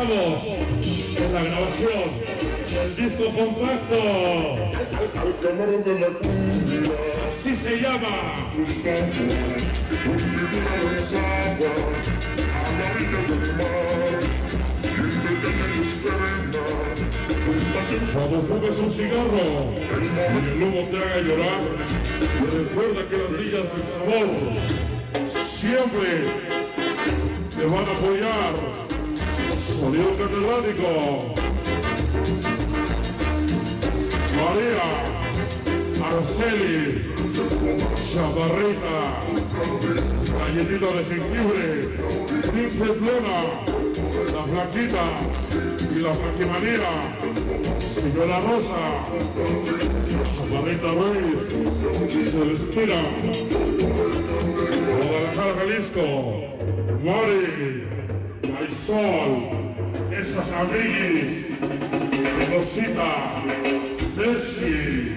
estamos en la grabación del disco compacto. Así se llama. Cuando fumes un cigarro y el humo te haga llorar, recuerda que las niñas del sabor siempre te van a apoyar. Sonido catedrático. María, Araceli, Chaparrita, Galletita de jengibre, Princess Luna, la Flaquita y la Flaquimanía, Señora Rosa, Chaparrita Ruiz, Celestina, Guadalajara, Jalisco, Mari, Marisol, esas amiguis, Rosita, Desi,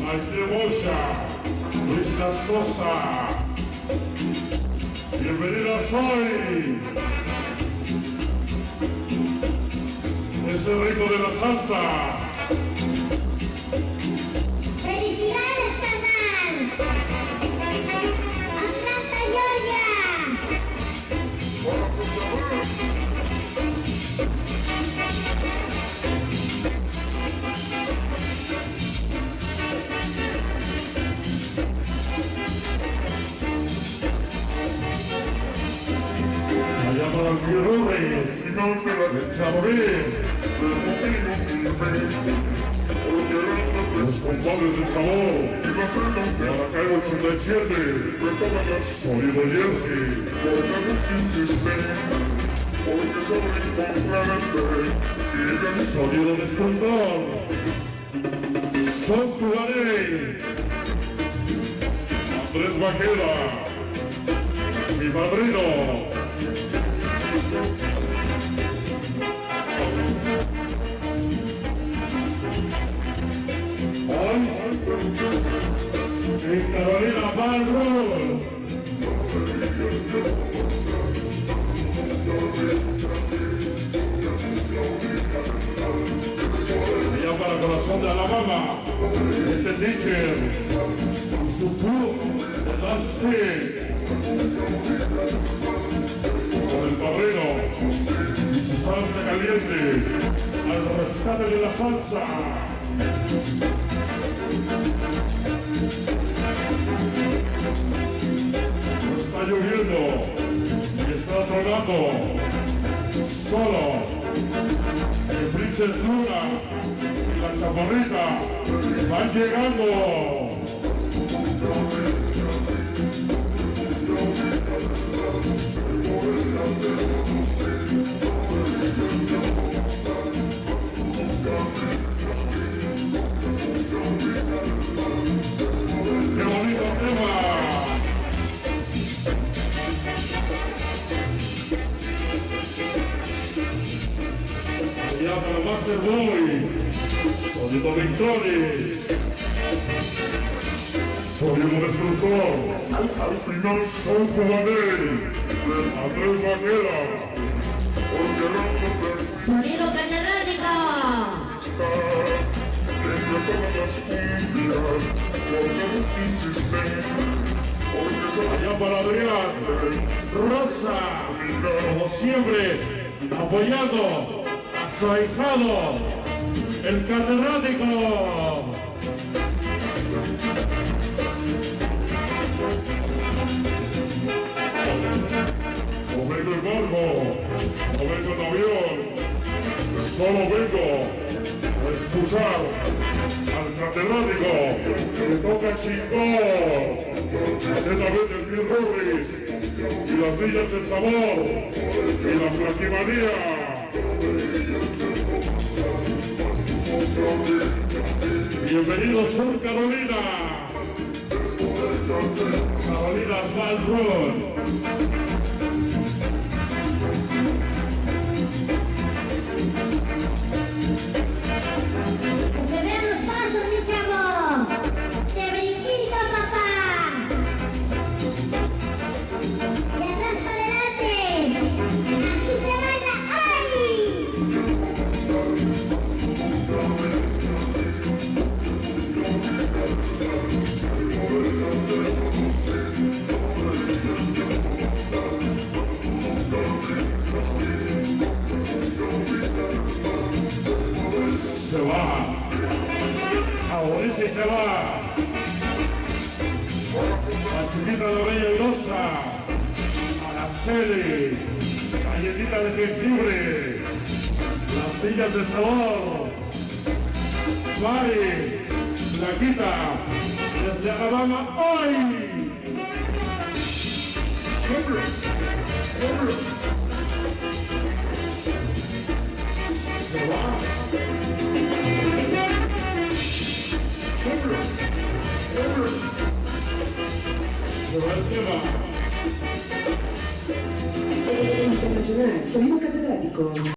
Alteboya, Luisa Sosa, bienvenida soy. Ese rico de la salsa. ¡Felicidades, carnal! ¡Atlanta, Georgia! Allá para el Pirurris, el Chamorín, los compadres del sabor, Maracaibo 87, Sonido Jersey, Sonido de Estandar, Son Tuareg, Andrés Bajera, mi padrino. En Carolina Barro. Allá para Corazón de Alabama, ese teacher y su club de Dusty. Con el padrino y su salsa caliente al rescate de la salsa. Está lloviendo y está tronando. Solo el Princess Luna y la Chaparrita van llegando. ¡Qué bonito tema! Ya para Master Boy, Sonido Victory, Sonido Destructor, al final Son Juvenil, Andrés Bajera, ¡Sonido catedrático! allá para Adrián, Rosa, como siempre, apoyando a su ahijado, el catedrático. No vengo en barco, no vengo en avión, solo vengo a escuchar al catedrático que toca chingón. Atentamente el Pirurris y las niñas del sabor y la Flaquimanía. Bienvenidos Sur Carolina. Carolina Ball Road. ¡Que se vean los pasos, mi chavo! ¡Te brinquito, papá! ¡Y atrás para adelante! ¡Así se baila! ¡Ay! Chiquita de orella airosa, Araceli, galletita de jengibre, las sillas de sabor, Mari, Blanquita, desde Alabama, hoy. Se va. Internacional, sonido catedrático.